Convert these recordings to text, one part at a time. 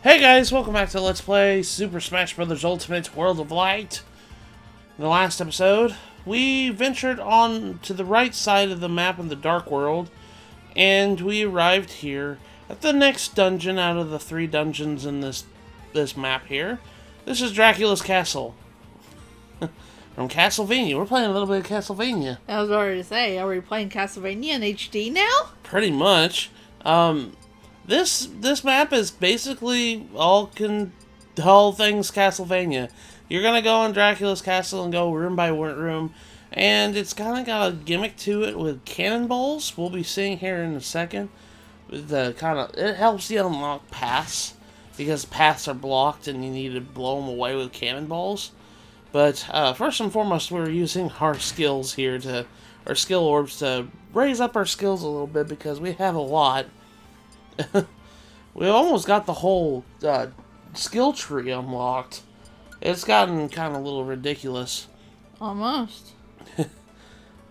Hey guys, welcome back to Let's Play Super Smash Bros. Ultimate World of Light. In the last episode, we ventured on to the right side of the map in the Dark World, and we arrived here at the next dungeon out of the 3 dungeons in this map here. This is Dracula's Castle. From Castlevania. We're playing a little bit of Castlevania. I was already to say, are we playing Castlevania in HD now? Pretty much. This map is basically all things Castlevania. You're gonna go in Dracula's castle and go room by room, and it's kind of got a gimmick to it with cannonballs. We'll be seeing here in a second. It helps you unlock paths because paths are blocked and you need to blow them away with cannonballs. But first and foremost, we're using our skills here our skill orbs to raise up our skills a little bit because we have a lot. We almost got the whole skill tree unlocked. It's gotten kind of a little ridiculous. Almost.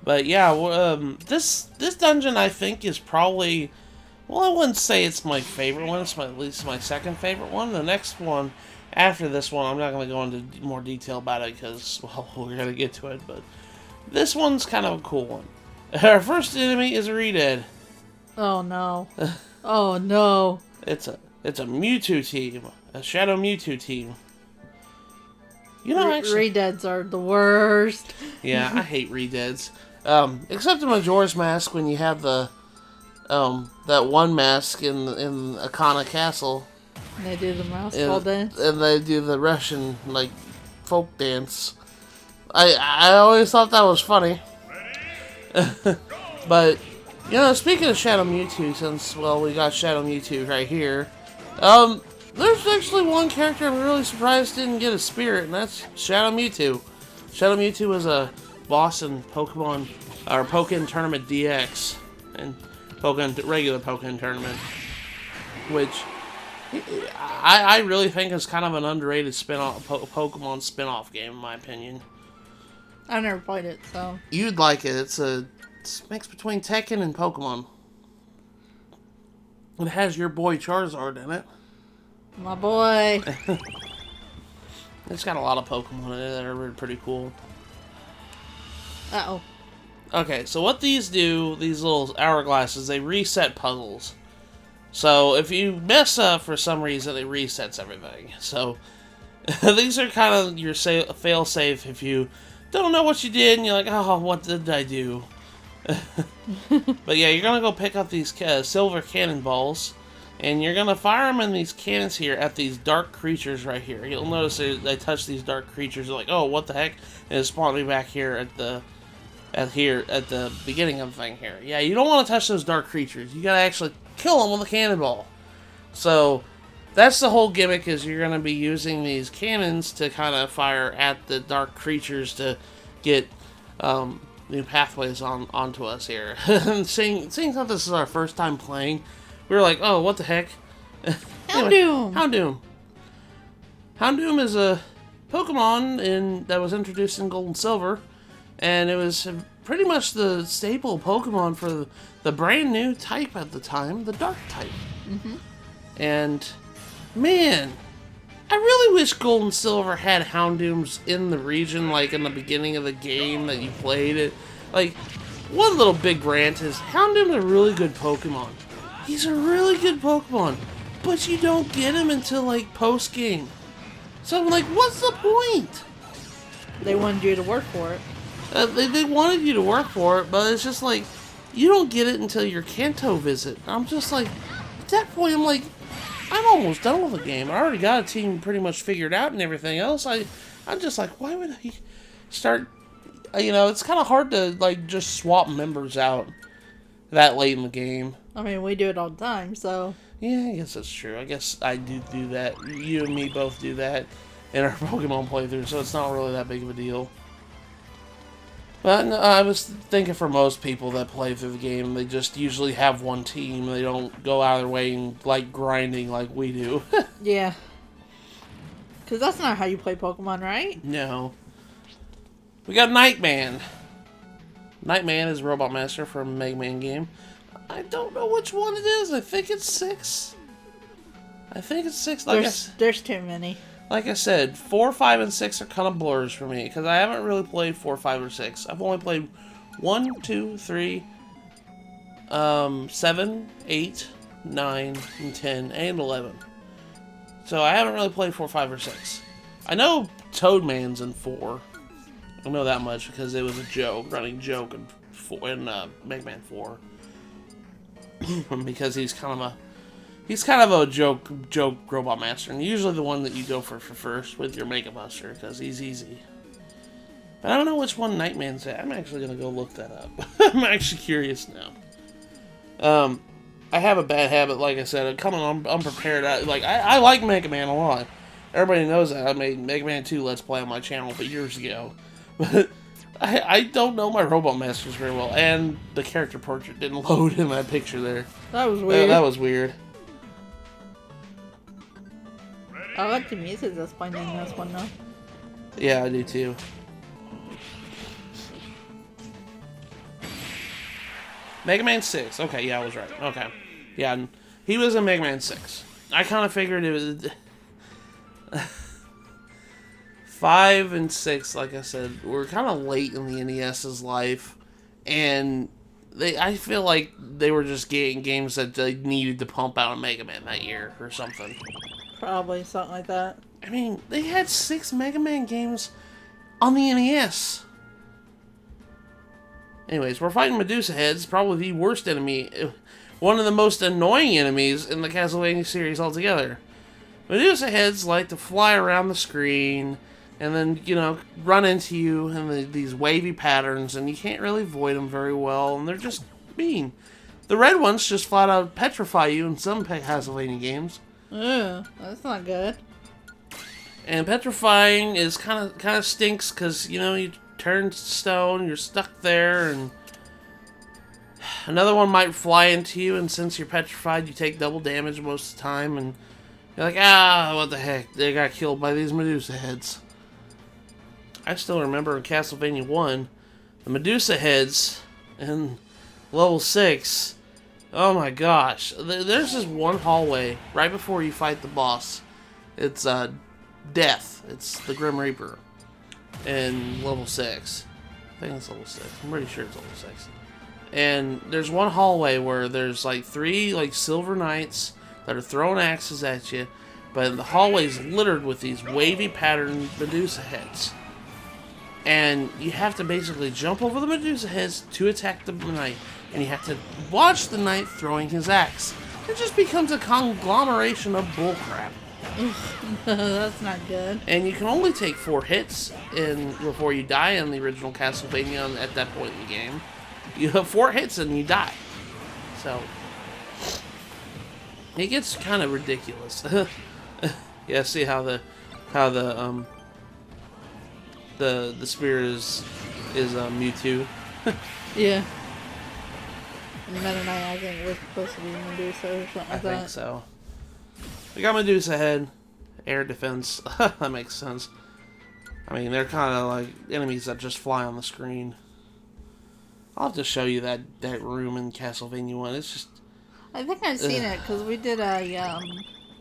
But yeah, this dungeon I think is probably, well, I wouldn't say it's my favorite one. It's at least my second favorite one. The next one after this one, I'm not going to go into more detail about it because, well, we're going to get to it. But this one's kind of a cool one. Our first enemy is a Redead. Oh no. Oh no. It's a Mewtwo team, a Shadow Mewtwo team. You know, actually, Redeads are the worst. Yeah, I hate Redeads. Except in Majora's Mask when you have the that one mask in Akana Castle. And they do the mouse ball dance. And they do the Russian folk dance. I always thought that was funny. But you know, speaking of Shadow Mewtwo, since, well, we got Shadow Mewtwo right here, there's actually one character I'm really surprised didn't get a spirit, and that's Shadow Mewtwo. Shadow Mewtwo was a boss in Pokemon, or Pokken Tournament DX, and regular Pokken Tournament, which I really think is kind of an underrated Pokemon spin-off game, in my opinion. I never played it, so. You'd like it. It's a mix between Tekken and Pokemon. It has your boy Charizard in it. My boy. It's got a lot of Pokemon in it that are pretty cool. Uh-oh. Okay, so what these do, these little hourglasses, they reset puzzles. So if you mess up for some reason, it resets everything. So these are kind of your fail-safe if you don't know what you did and you're like, oh, what did I do? But yeah, you're gonna go pick up these silver cannonballs, and you're gonna fire them in these cannons here at these dark creatures right here. You'll notice they touch these dark creatures. You're like, oh, what the heck? And it spawned me back here at the beginning of the thing here. Yeah, you don't want to touch those dark creatures. You gotta actually kill them with a cannonball. So that's the whole gimmick, is you're gonna be using these cannons to kind of fire at the dark creatures to get new pathways onto us here. And seeing how this is our first time playing, we were like, oh, what the heck? Houndoom! Houndoom. Houndoom is a Pokemon that was introduced in Gold and Silver, and it was pretty much the staple Pokemon for the brand new type at the time, the Dark type. Mm-hmm. And, man, I really wish Gold and Silver had Houndooms in the region, like in the beginning of the game that you played it. Like, one little big rant is, Houndoom's a really good Pokemon. He's a really good Pokemon, but you don't get him until, like, post-game. So I'm like, what's the point? They wanted you to work for it. They wanted you to work for it, but it's just like, you don't get it until your Kanto visit. I'm just like, at that point, I'm like, I'm almost done with the game. I already got a team pretty much figured out and everything else. I'm just like, why would I start? You know, it's kind of hard to just swap members out that late in the game. I mean, we do it all the time, so. Yeah, I guess that's true. I guess I do that. You and me both do that in our Pokemon playthrough, so it's not really that big of a deal. But no, I was thinking for most people that play through the game, they just usually have one team. They don't go out of their way and grinding like we do. Yeah. Because that's not how you play Pokemon, right? No. We got Nightman. Nightman is Robot Master from Mega Man game. I don't know which one it is. I think it's 6. I think it's 6. There's too many. Like I said, 4, 5, and 6 are kind of blurs for me because I haven't really played 4, 5, or 6. I've only played 1, 2, 3, 7, 8, 9, and 10, and 11. So I haven't really played 4, 5, or 6. I know Toadman's in 4. I know that much because it was a joke, running joke in Mega Man 4. Because he's kind of a joke robot master, and usually the one that you go for first with your Mega Buster because he's easy. But I don't know which one Nightman's at. I'm actually gonna go look that up. I'm actually curious now. I have a bad habit, like I said, of coming on unprepared. I like Mega Man a lot. Everybody knows that. I made Mega Man 2 Let's Play on my channel years ago. But I don't know my Robot Masters very well. And the character portrait didn't load in that picture there. That was weird. That was weird. I like the music that's playing in this one, though. Yeah, I do too. Mega Man 6. Okay, yeah, I was right. Okay. Yeah, he was in Mega Man 6. I kind of figured it was... 5 and 6, like I said, were kind of late in the NES's life. And I feel like they were just getting games that they needed to pump out a Mega Man that year or something. Probably something like that. I mean, they had 6 Mega Man games on the NES. Anyways, we're fighting Medusa Heads, probably the worst enemy, one of the most annoying enemies in the Castlevania series altogether. Medusa Heads like to fly around the screen and then, run into you in these wavy patterns, and you can't really avoid them very well, and they're just mean. The red ones just flat out petrify you in some Castlevania games. Ew, that's not good. And petrifying is kind of stinks because, you turn to stone, you're stuck there, and another one might fly into you, and since you're petrified, you take double damage most of the time, and you're like, what the heck, they got killed by these Medusa Heads. I still remember in Castlevania 1, the Medusa Heads in level 6, oh my gosh, there's this one hallway right before you fight the boss. It's Death, it's the Grim Reaper. In level 6. I think it's level 6. I'm pretty sure it's level 6. And there's one hallway where there's like 3 silver knights that are throwing axes at you, but the hallway's littered with these wavy patterned Medusa Heads. And you have to basically jump over the Medusa Heads to attack the knight, and you have to watch the knight throwing his axe. It just becomes a conglomeration of bullcrap. That's not good. And you can only take 4 hits before you die in the original Castlevania at that point in the game. You have 4 hits and you die. So it gets kind of ridiculous. Yeah, see how the spear is Mewtwo. Yeah. And Meta Knight, I think, was supposed to be Medusa or something like that. I think so. We got Medusa Head, air defense. That makes sense. I mean, they're kind of like enemies that just fly on the screen. I'll have to show you that room in Castlevania 1. It's just... I think I've seen it, because we did a,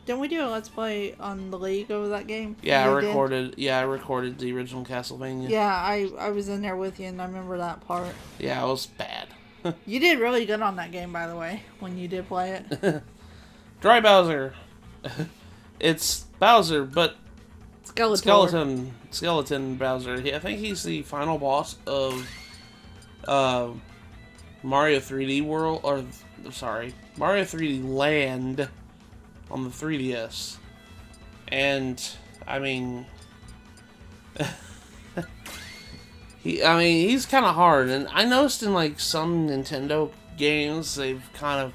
didn't we do a Let's Play on the League over that game? Yeah, I recorded the original Castlevania. Yeah, I was in there with you, and I remember that part. Yeah, it was bad. You did really good on that game, by the way, when you did play it. Dry Bowser. It's Bowser, but skeleton Bowser. I think he's the final boss of Mario 3D World, or sorry, Mario 3D Land on the 3DS. And I mean, he's kind of hard, and I noticed in like some Nintendo games they've kind of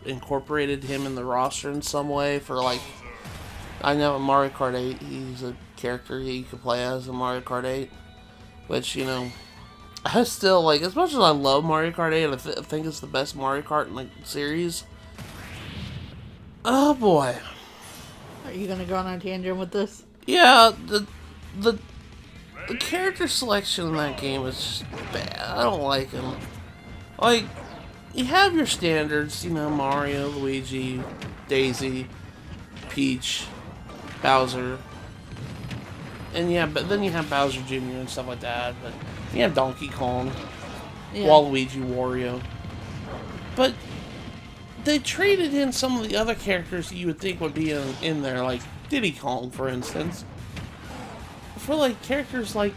incorporated him in the roster in some way. For like, I know in Mario Kart 8 he's a character you could play as in Mario Kart 8, which, I still like, as much as I love Mario Kart 8, I think it's the best Mario Kart in the series. Oh boy. Are you gonna go on a tangent with this? Yeah, the character selection in that game is just bad. I don't like them. Like, you have your standards, Mario, Luigi, Daisy, Peach, Bowser, and yeah, but then you have Bowser Jr. and stuff like that. But you have Donkey Kong, Waluigi, Wario. But they traded in some of the other characters that you would think would be in there, like Diddy Kong, for instance, for like characters like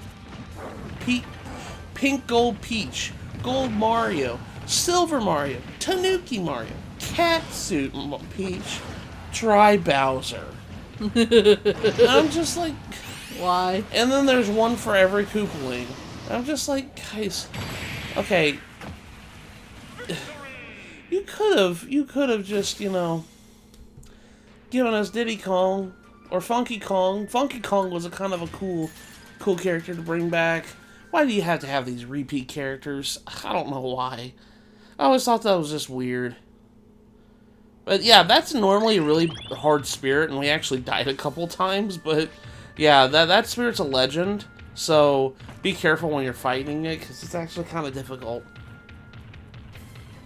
Pink Gold Peach, Gold Mario, Silver Mario, Tanuki Mario, Catsuit Peach, Dry Bowser. I'm just like, why? And then there's one for every Koopaling. I'm just like, guys, okay. You could have just, you know, given us Diddy Kong or Funky Kong. Funky Kong was a kind of a cool character to bring back. Why do you have to have these repeat characters? I don't know why. I always thought that was just weird. But yeah, that's normally a really hard spirit, and we actually died a couple times, but yeah, that spirit's a legend, so be careful when you're fighting it, because it's actually kind of difficult.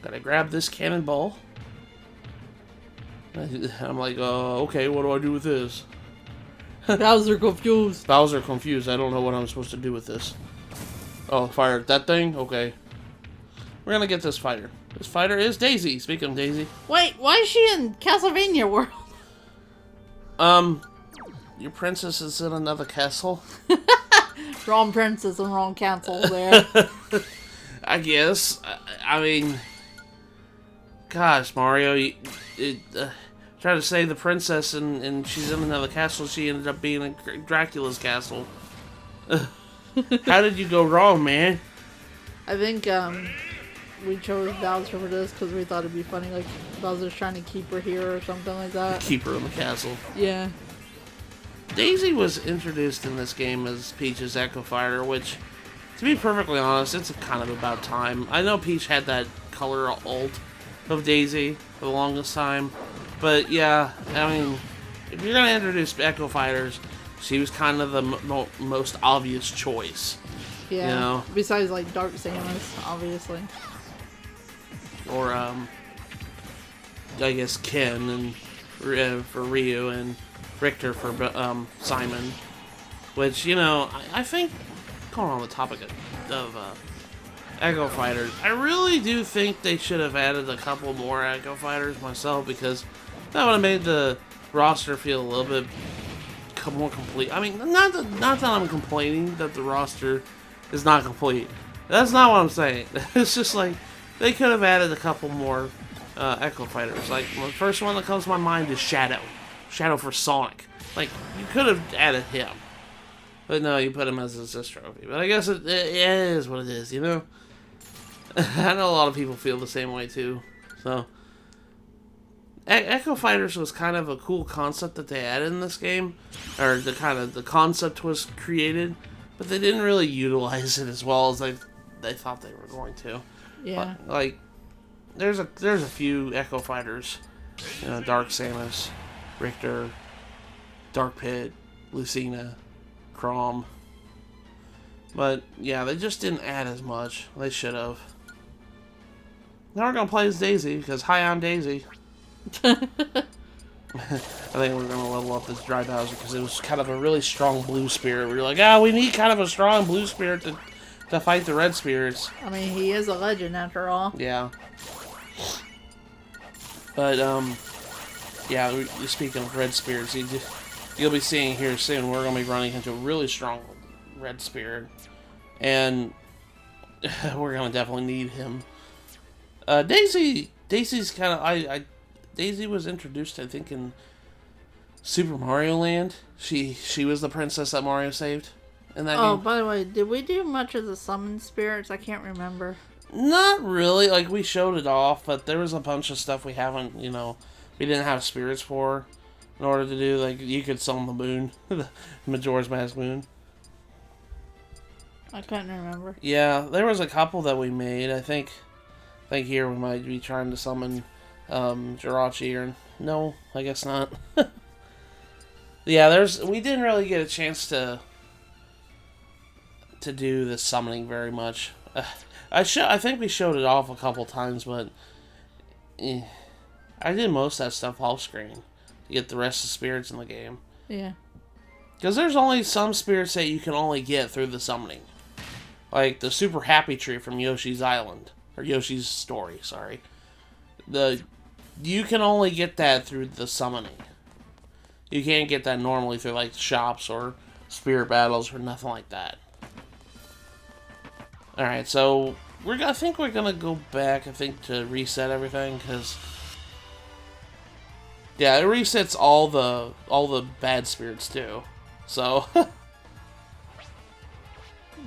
Gotta grab this cannonball. I'm like, okay, what do I do with this? Bowser confused. Bowser confused. I don't know what I'm supposed to do with this. Oh, fire that thing? Okay. We're gonna get this fighter. This fighter is Daisy. Speaking of Daisy. Wait, why is she in Castlevania world? Your princess is in another castle. Wrong princess and wrong castle there. I guess. I mean, gosh, Mario, try to save the princess and she's in another castle. She ended up being in Dracula's castle. How did you go wrong, man? I think we chose Bowser for this because we thought it'd be funny, like Bowser's trying to keep her here or something like that. Keep her in the castle. Yeah. Daisy was introduced in this game as Peach's Echo Fighter, which, to be perfectly honest, it's kind of about time. I know Peach had that color alt of Daisy for the longest time, but yeah, I mean, if you're going to introduce Echo Fighters, she was kind of the most obvious choice. Yeah, you know? Besides, like, Dark Samus, obviously. Or, I guess Ken and for Ryu, and Richter for Simon. Which, you know, I think, going on the topic of Echo Fighters, I really do think they should have added a couple more Echo Fighters myself, because that would have made the roster feel a little bit more complete. I mean, not that I'm complaining that the roster is not complete. That's not what I'm saying. It's just like, they could have added a couple more Echo Fighters. Like, the first one that comes to my mind is Shadow. Shadow for Sonic. Like, you could have added him. But no, you put him as a assist trophy. But I guess it is what it is, you know? I know a lot of people feel the same way, too. So, Echo Fighters was kind of a cool concept that they added in this game. Or the concept was created. But they didn't really utilize it as well as they thought they were going to. Yeah. Like, there's a few Echo Fighters. You know, Dark Samus, Richter, Dark Pit, Lucina, Chrom. But, yeah, they just didn't add as much. They should have. Now we're going to play as Daisy, because hi, I'm Daisy. I think we're going to level up this Dry Bowser, because it was kind of a really strong blue spirit. We were like, we need kind of a strong blue spirit to fight the red spirits. I mean, he is a legend after all. Yeah. But, yeah, speaking of red spirits, you'll be seeing here soon, we're going to be running into a really strong red spirit. And we're going to definitely need him. Daisy's kind of, Daisy was introduced, I think, in Super Mario Land. She was the princess that Mario saved in that game. Oh, by the way, did we do much of the summon spirits? I can't remember. Not really. Like, we showed it off, but there was a bunch of stuff we haven't, you know, we didn't have spirits for in order to do. Like, you could summon the moon, the Majora's Mask moon. I couldn't remember. Yeah, there was a couple that we made. I think here we might be trying to summon Jirachi, or no, I guess not. Yeah, we didn't really get a chance to do the summoning very much. I think we showed it off a couple times, but I did most of that stuff off screen, to to get the rest of the spirits in the game. Yeah. Because there's only some spirits that you can only get through the summoning. Like the Super Happy Tree from Yoshi's Island. Or Yoshi's Story, sorry. You can only get that through the summoning. You can't get that normally through like shops or spirit battles or nothing like that. Alright, so I think we're gonna go back, to reset everything, because yeah, it resets all the bad spirits too. So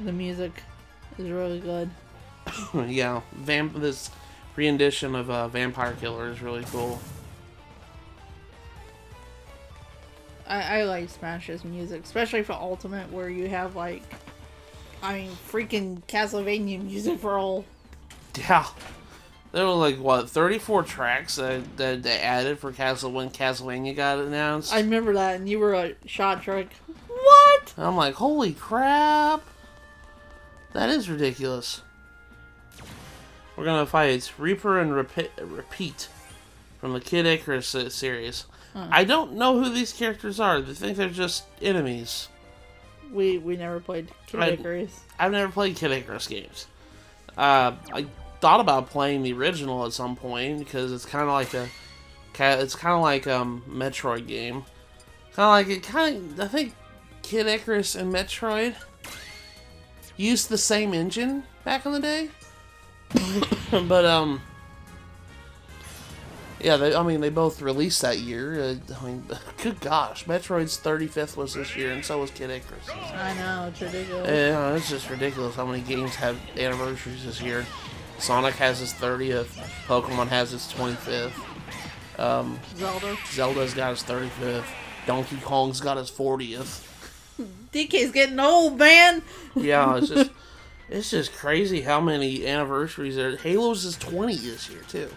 the music is really good. yeah, this rendition of Vampire Killer is really cool. I like Smash's music, especially for Ultimate, where you have like, freaking Castlevania music for all. Yeah, there were like what 34 tracks that they added for when Castlevania got announced. I remember that, and you were a shot trick. What? I'm like, holy crap! That is ridiculous. We're gonna fight Reaper and Repeat from the Kid Icarus series. Huh. I don't know who these characters are. I think they're just enemies. We never played Kid Icarus. I've never played Kid Icarus games. I thought about playing the original at some point because it's kind of like Metroid game. I think Kid Icarus and Metroid used the same engine back in the day. But yeah, they both released that year. Good gosh, Metroid's 35th was this year, and so was Kid Icarus. I know, it's ridiculous. Yeah, it's just ridiculous how many games have anniversaries this year. Sonic has its 30th. Pokemon has its 25th. Zelda's got its 35th. Donkey Kong's got its 40th. DK's getting old, man. Yeah, it's just crazy how many anniversaries there. Halo's is 20 this year too.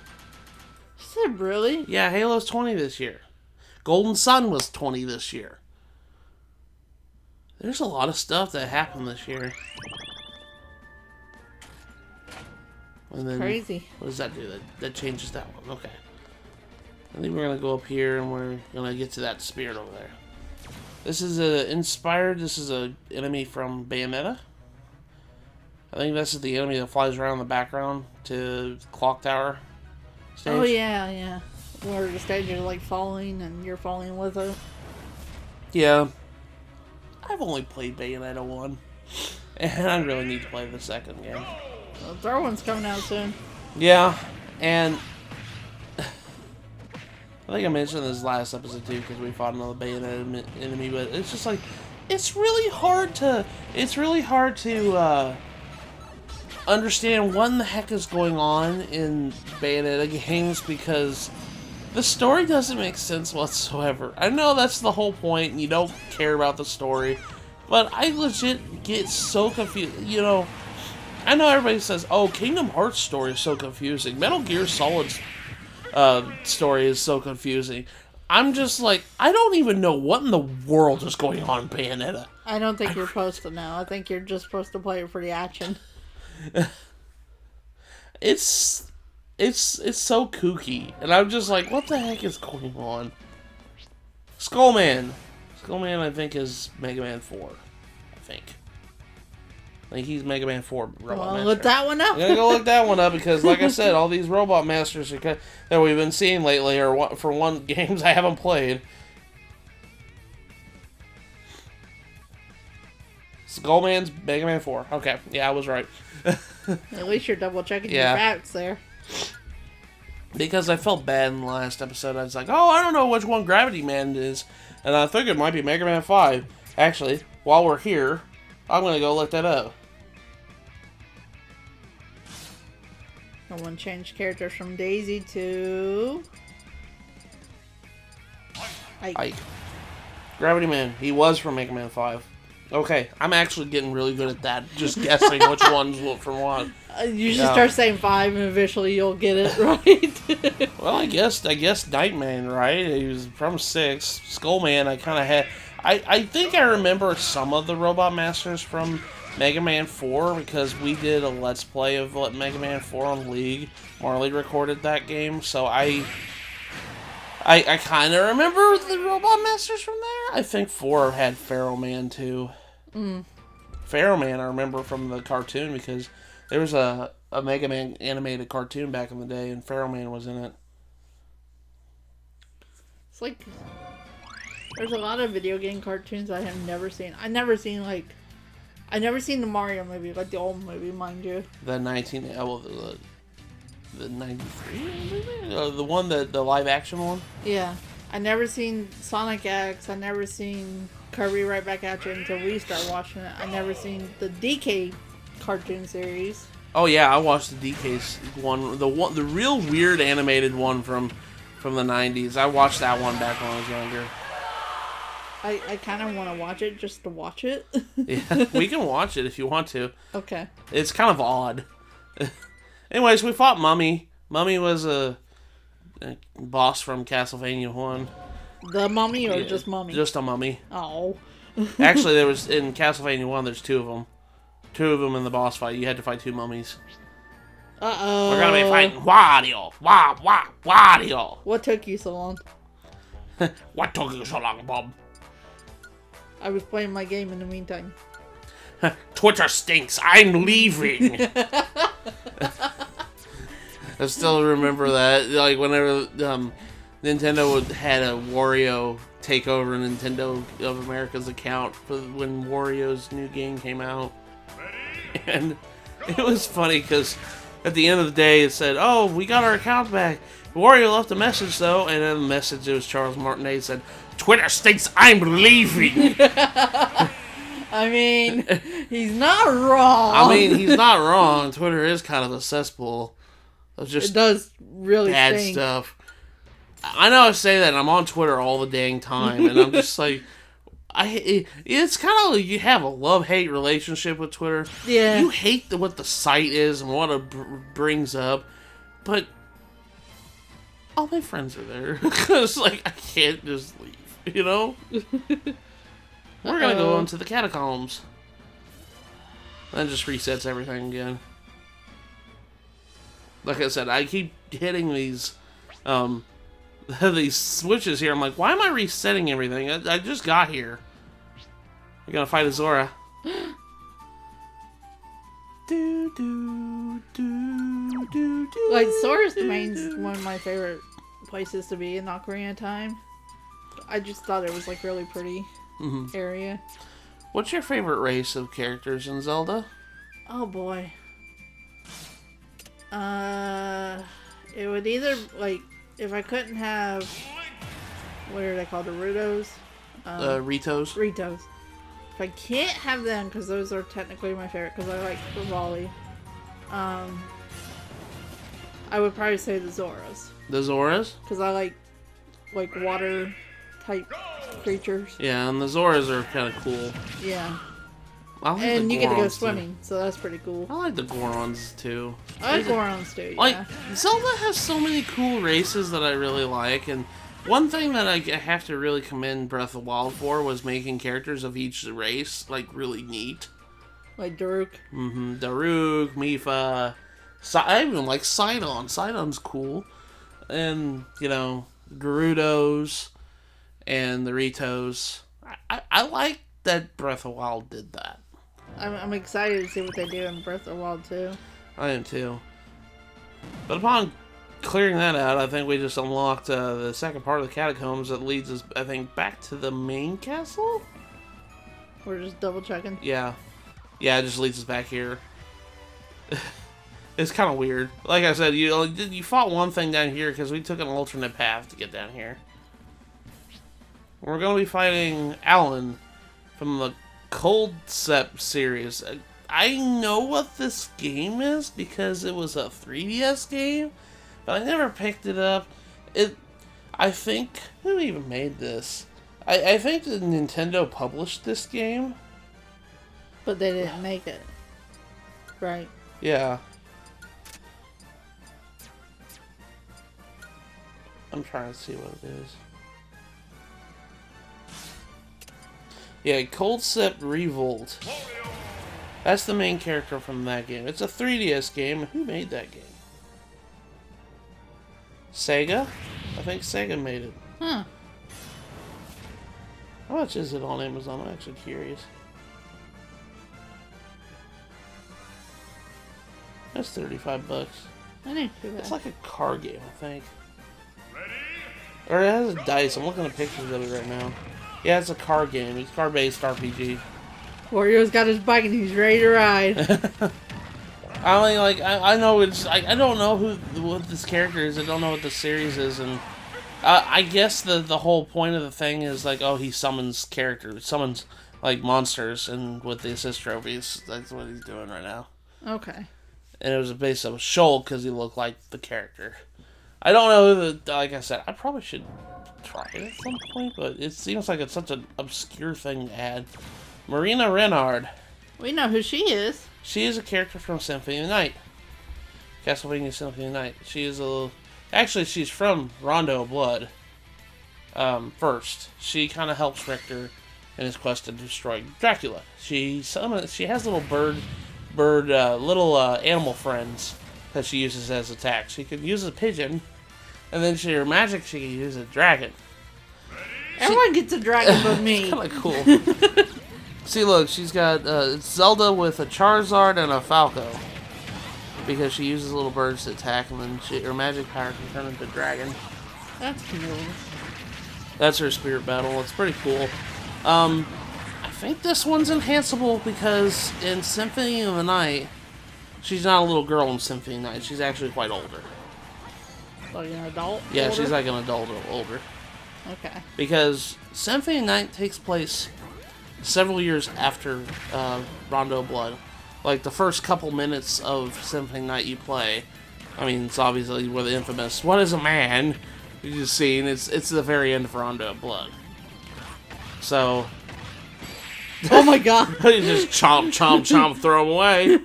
Is it really? Yeah, Halo's 20 this year. Golden Sun was 20 this year. There's a lot of stuff that happened this year. And then, crazy. What does that do? That changes that one. Okay. I think we're going to go up here and we're going to get to that spirit over there. This is this is an enemy from Bayonetta. I think this is the enemy that flies around in the background to Clock Tower stage. Oh, yeah. Where the stage is like falling and you're falling with it. Yeah. I've only played Bayonetta 1. And I really need to play the second game. Well, the third one's coming out soon. Yeah, and I think I mentioned this last episode too because we fought another Bayonetta enemy, but it's just like it's really hard to understand what in the heck is going on in Bayonetta games because the story doesn't make sense whatsoever. I know that's the whole point, and you don't care about the story, but I legit get so confused. You know, I know everybody says, "Oh, Kingdom Hearts story is so confusing. Metal Gear Solid's story is so confusing." I'm just like, I don't even know what in the world is going on in Bayonetta. I don't think you're supposed to know. I think you're just supposed to play it for the action. It's so kooky, and I'm just like, what the heck is going on? Skullman, I think is Mega Man 4. I think he's Mega Man 4 Robot Master. Look that one up. I'm gonna go look that one up because, like I said, all these Robot Masters that we've been seeing lately are games I haven't played. Skullman's Mega Man 4. Okay, yeah, I was right. At least you're double checking your facts there. Because I felt bad in the last episode. I was like, oh, I don't know which one Gravity Man is. And I think it might be Mega Man 5. Actually, while we're here, I'm going to go look that up. Someone changed characters from Daisy to Ike. Gravity Man. He was from Mega Man 5. Okay, I'm actually getting really good at that. Just guessing which one's from what. You should start saying 5 and eventually you'll get it right. Well, I guess Nightman, right? He was from 6. Skullman, I kind of had... I think I remember some of the Robot Masters from Mega Man 4 because we did a Let's Play of Mega Man 4 on League. Marley recorded that game, so I I kind of remember the Robot Masters from there. I think 4 had Pharaoh Man too. Pharaoh Man I remember from the cartoon because there was a Mega Man animated cartoon back in the day and Pharaoh Man was in it. It's like there's a lot of video game cartoons I have never seen. I never seen the Mario movie, like the old movie, mind you. The 93 movie? The one the live action one? Yeah. I never seen Sonic X. I never seen Kirby Right Back At You until we start watching it. I never seen the DK cartoon series. Oh yeah, I watched the DK's one, the real weird animated one from the 90s. I watched that one back when I was younger. I kind of want to watch it just to watch it. Yeah, we can watch it if you want to. Okay. It's kind of odd. Anyways, we fought Mummy. Mummy was a boss from Castlevania 1. The Mummy or just Mummy? Just a mummy. Oh. Actually, there was in Castlevania 1, there's 2 of them. 2 of them in the boss fight. You had to fight 2 mummies. Uh-oh. We're going to be fighting Wario. Wario. What took you so long? What took you so long, Bob? I was playing my game in the meantime. Twitter stinks. I'm leaving. I still remember that. Like, whenever Nintendo had a Wario take over Nintendo of America's account for when Wario's new game came out. And it was funny because at the end of the day it said, "Oh, we got our account back." Wario left a message though, and in the message it was Charles Martinet said, "Twitter stinks, I'm leaving." I mean, he's not wrong. I mean, he's not wrong. Twitter is kind of a cesspool of just it does really bad stink. stuff. I know I say that, and I'm on Twitter all the dang time, and I'm just like, it's kind of like you have a love-hate relationship with Twitter. Yeah. You hate what the site is and what it brings up, but all my friends are there. Because, like, I can't just leave, you know? We're going to go into the catacombs. That just resets everything again. Like I said, I keep hitting these these switches here. I'm like, why am I resetting everything? I just got here. We're gonna fight a Zora. Do, do, do, do, do, Like, Sora's Domain's one of my favorite places to be in Ocarina of Time. I just thought it was, like, really pretty area. What's your favorite race of characters in Zelda? Oh, boy. It would either, like, if I couldn't have, what are they called, the Rutos? Ritos? Ritos. If I can't have them, because those are technically my favorite, because I like Rivali, I would probably say the Zoras. The Zoras? Because I like water type creatures. Yeah, and the Zoras are kind of cool. Yeah. I like And the you get to go Gorons, swimming, so that's pretty cool. I like the Gorons too. I like Gorons too, yeah. Like, Zelda has so many cool races that I really like, and one thing that I have to really commend Breath of the Wild for was making characters of each race, like, really neat. Like Daruk. Daruk, Mipha, I even like Sidon. Sidon's cool. And, you know, Gerudos and the Ritos. I like that Breath of the Wild did that. I'm excited to see what they do in Breath of the Wild too. I am too. But upon clearing that out, I think we just unlocked the second part of the catacombs that leads us, I think, back to the main castle? We're just double checking. Yeah. Yeah, it just leads us back here. It's kind of weird. Like I said, you fought one thing down here because we took an alternate path to get down here. We're going to be fighting Alan from the Cold Sep series. I know what this game is because it was a 3DS game, but I never picked it up. I think, who even made this? I think that Nintendo published this game. But they didn't make it. Right. Yeah. I'm trying to see what it is. Yeah, Cold Sep Revolt. That's the main character from that game. It's a 3DS game. Who made that game? Sega? I think think Sega made it. Huh. How much is it on Amazon? I'm actually curious. That's $35. I need to do that. It's like a card game, I think. Or it has a dice. I'm looking at pictures of it right now. Yeah, it's a card game. It's a card-based RPG. Wario's got his bike and he's ready to ride. I mean, like, I know it's... I don't know what this character is. I don't know what the series is, and... I guess the whole point of the thing is, like, oh, he summons characters. Summons, like, monsters, and with the assist trophies. That's what he's doing right now. Okay. And it was based on Shoal, because he looked like the character. I don't know, like I said, I probably should try it at some point, but it seems like it's such an obscure thing to add. Marina Renard. We know who she is. She is a character from Symphony of the Night. Castlevania Symphony of the Night. She is a... Actually, she's from Rondo of Blood. First. She kind of helps Richter in his quest to destroy Dracula. She has little little animal friends that she uses as attacks. She could use a pigeon, and then her magic she could use a dragon. Everyone gets a dragon but me. It's kind of cool. See, look, she's got Zelda with a Charizard and a Falco. Because she uses little birds to attack, and then her magic power can turn into a dragon. That's cool. That's her spirit battle. It's pretty cool. I think this one's enhanceable because in Symphony of the Night, she's not a little girl in Symphony of the Night. She's actually quite older. Like an adult? Yeah, older? she's like an adult or older. Okay. Because Symphony of the Night takes place several years after Rondo of Blood. Like, the first couple minutes of Symphony of the Night you play, I mean, it's obviously where the infamous, "What is a man?" you just see, and it's the very end of Rondo of Blood. So... Oh my god. You just chomp, chomp, chomp, throw them away.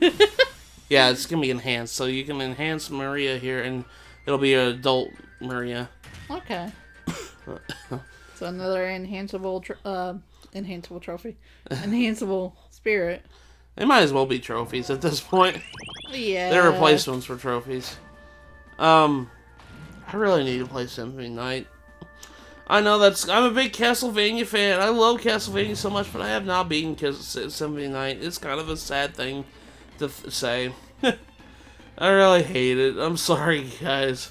Yeah, it's going to be enhanced. So you can enhance Maria here, and it'll be an adult Maria. Okay. So another enhanceable trophy. Enhanceable spirit. They might as well be trophies at this point. Yeah. They're replacements for trophies. I really need to play Symphony of the Night. I know I'm a big Castlevania fan. I love Castlevania so much, but I have not beaten Symphony of the Night. It's kind of a sad thing to say. I really hate it. I'm sorry, guys.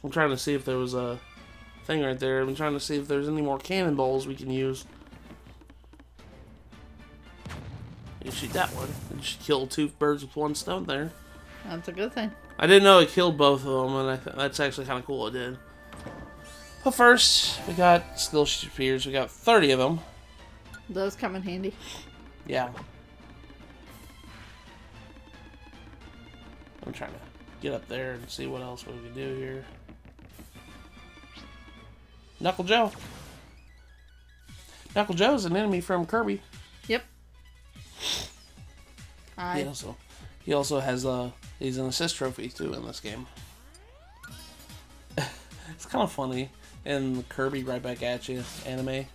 I'm trying to see if there was a thing right there. I'm trying to see if there's any more cannonballs we can use. You shoot that one. You should kill 2 birds with 1 stone there. That's a good thing. I didn't know it killed both of them, and that's actually kind of cool it did. But first, we got skill spears. We got 30 of them. Those come in handy. Yeah. I'm trying to get up there and see what else we can do here. Knuckle Joe. Knuckle Joe is an enemy from Kirby. Yep. He also has he's an assist trophy too in this game. It's kind of funny in the Kirby Right Back At You anime.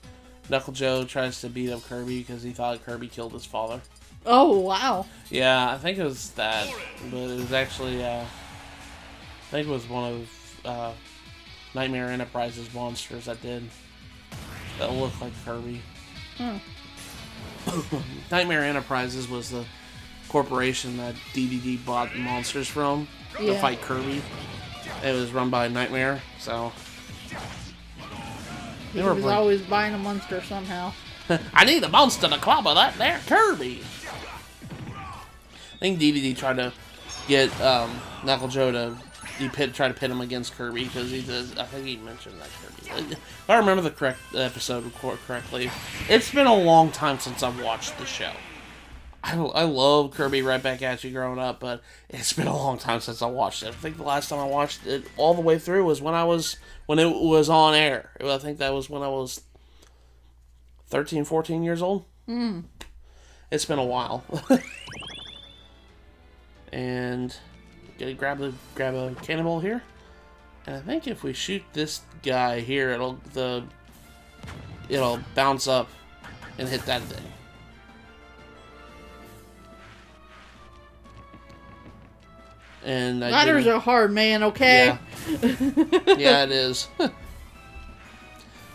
Knuckle Joe tries to beat up Kirby because he thought Kirby killed his father. Oh wow. Yeah, I think it was that, but it was actually I think it was one of Nightmare Enterprises monsters that looked like Kirby. Hmm. Nightmare Enterprises was the corporation that DDD bought monsters from to fight Kirby. It was run by Nightmare, so... He was always buying a monster somehow. I need a monster to clobber that there Kirby! I think DDD tried to get Knuckle Joe to try to pit him against Kirby, because he does. I think he mentioned that Kirby. If I remember the correct episode correctly, it's been a long time since I've watched the show. I love Kirby Right Back At You growing up, but it's been a long time since I watched it. I think the last time I watched it all the way through was when it was on air. I think that was when I was 13, 14 years old. Mm. It's been a while. And gotta grab a cannonball here. And I think if we shoot this guy here, it'll bounce up and hit that thing. And ladders are hard, man. Okay. Yeah, yeah, it is.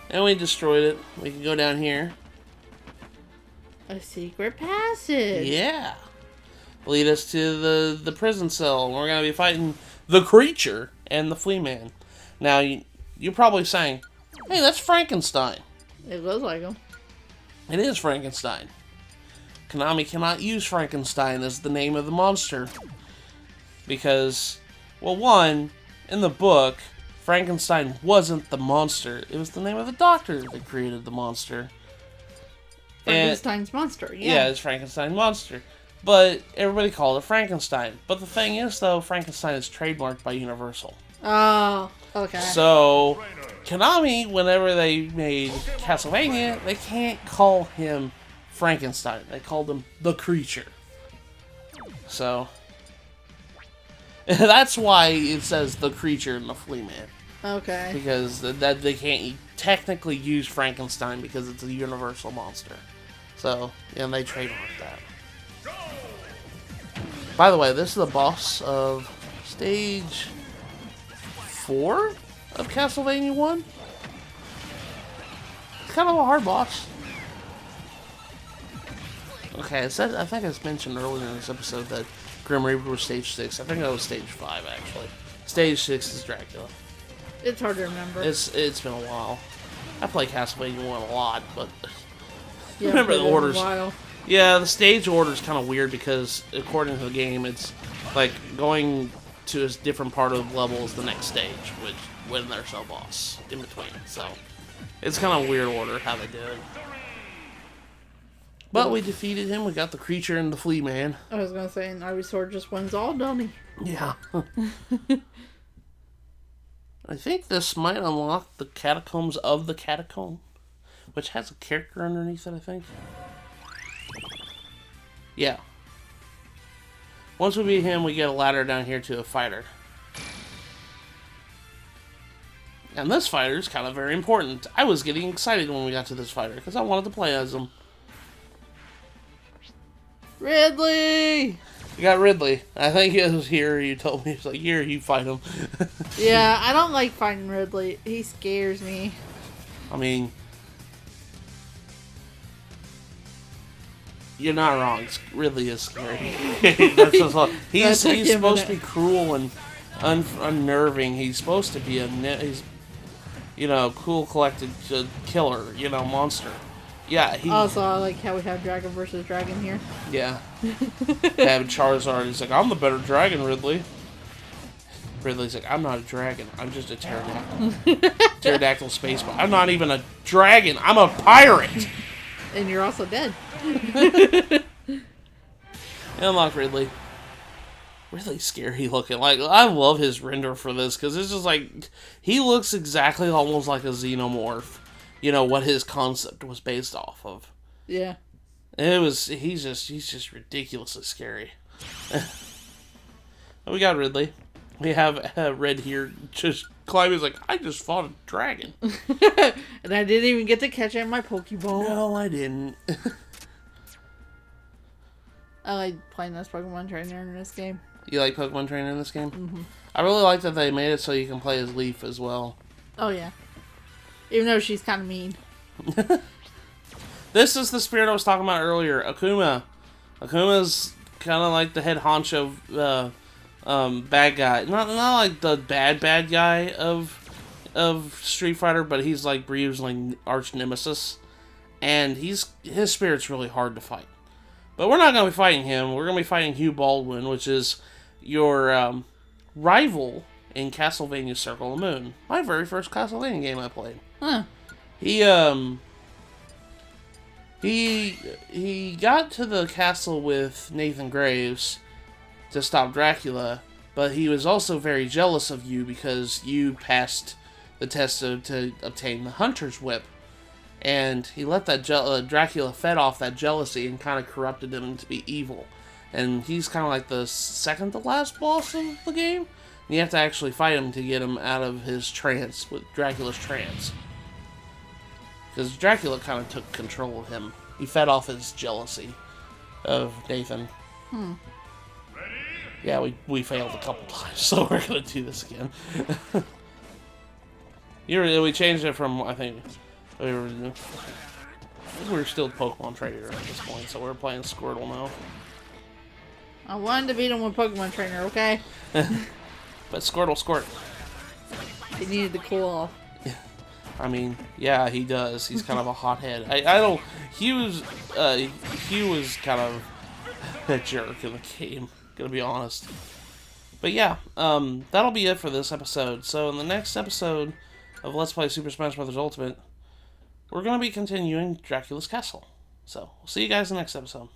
And we destroyed it. We can go down here. A secret passage. Yeah. Lead us to the prison cell. We're going to be fighting the creature and the flea man. Now, you're probably saying, hey, that's Frankenstein. It looks like him. It is Frankenstein. Konami cannot use Frankenstein as the name of the monster. Because, well, one, in the book, Frankenstein wasn't the monster. It was the name of the doctor that created the monster. Frankenstein's monster, yeah. Yeah, it's Frankenstein's monster. But everybody called it Frankenstein. But the thing is, though, Frankenstein is trademarked by Universal. Oh, okay. So, Konami, whenever they made Castlevania, they can't call him Frankenstein. They called him the creature. So, that's why it says the creature and the flea man. Okay. Because that they can't technically use Frankenstein because it's a Universal monster. So, yeah, they trademarked that. By the way, this is the boss of stage 4 of Castlevania 1. It's kind of a hard boss. Okay, I think I mentioned earlier in this episode that Grim Reaper was stage 6. I think that was stage 5, actually. Stage 6 is Dracula. It's hard to remember. It's been a while. I play Castlevania 1 a lot, but Yeah, remember the orders. A while. Yeah, the stage order is kind of weird because according to the game, it's like going to a different part of the level is the next stage, which when there's no boss in between. So it's kind of weird order how they do it. But we defeated him. We got the creature and the flea man. I was gonna say, and Ivysaur just wins all, don't he? Yeah. I think this might unlock the Catacombs of the Catacomb, which has a character underneath it, I think. Yeah. Once we beat him, we get a ladder down here to a fighter. And this fighter is kind of very important. I was getting excited when we got to this fighter, because I wanted to play as him. Ridley! You got Ridley. I think it was here you told me. It's like, here, you fight him. Yeah, I don't like fighting Ridley. He scares me. I mean, you're not wrong. Ridley is scary. That's just like, he's supposed to be cruel and unnerving. He's supposed to be he's, cool, collected killer, monster. Yeah. Also, I like how we have Dragon versus Dragon here. Yeah. Have Charizard. He's like, I'm the better dragon, Ridley. Ridley's like, I'm not a dragon. I'm just a pterodactyl. Pterodactyl space. I'm not even a dragon. I'm a pirate. And you're also dead. Unlock Ridley. Really scary looking. Like, I love his render for this because it's just like he looks exactly almost like a xenomorph. What his concept was based off of. Yeah. He's just ridiculously scary. We got Ridley. We have Red here just climbing. Like, I just fought a dragon. And I didn't even get to catch it in my Pokeball. No, I didn't. I like playing this Pokemon trainer in this game. You like Pokemon Trainer in this game? Mm-hmm. I really like that they made it so you can play as Leaf as well. Oh, yeah. Even though she's kind of mean. This is the spirit I was talking about earlier. Akuma. Akuma's kind of like the head honcho bad guy. Not like the bad guy of Street Fighter, but he's like Ryu's like arch nemesis. And his spirit's really hard to fight. But we're not going to be fighting him. We're going to be fighting Hugh Baldwin, which is your rival in Castlevania Circle of the Moon. My very first Castlevania game I played. Huh. He got to the castle with Nathan Graves to stop Dracula, but he was also very jealous of you because you passed the test to obtain the Hunter's Whip. And he let that Dracula fed off that jealousy and kind of corrupted him to be evil. And he's kind of like the second to last boss of the game. And you have to actually fight him to get him out of his trance, with Dracula's trance. Because Dracula kind of took control of him. He fed off his jealousy of Nathan. Yeah, we failed a couple times, so we're gonna do this again. We changed it from, I think, we were still Pokemon Trainer at this point, so we're playing Squirtle now. I wanted to beat him with Pokemon Trainer, okay? But Squirtle squirt. He needed to cool off. I mean, yeah, he does. He's kind of a hothead. I don't. He was kind of a jerk in the game. Gonna be honest. But yeah, that'll be it for this episode. So in the next episode of Let's Play Super Smash Bros. Ultimate, we're gonna be continuing Dracula's Castle. So we'll see you guys in the next episode.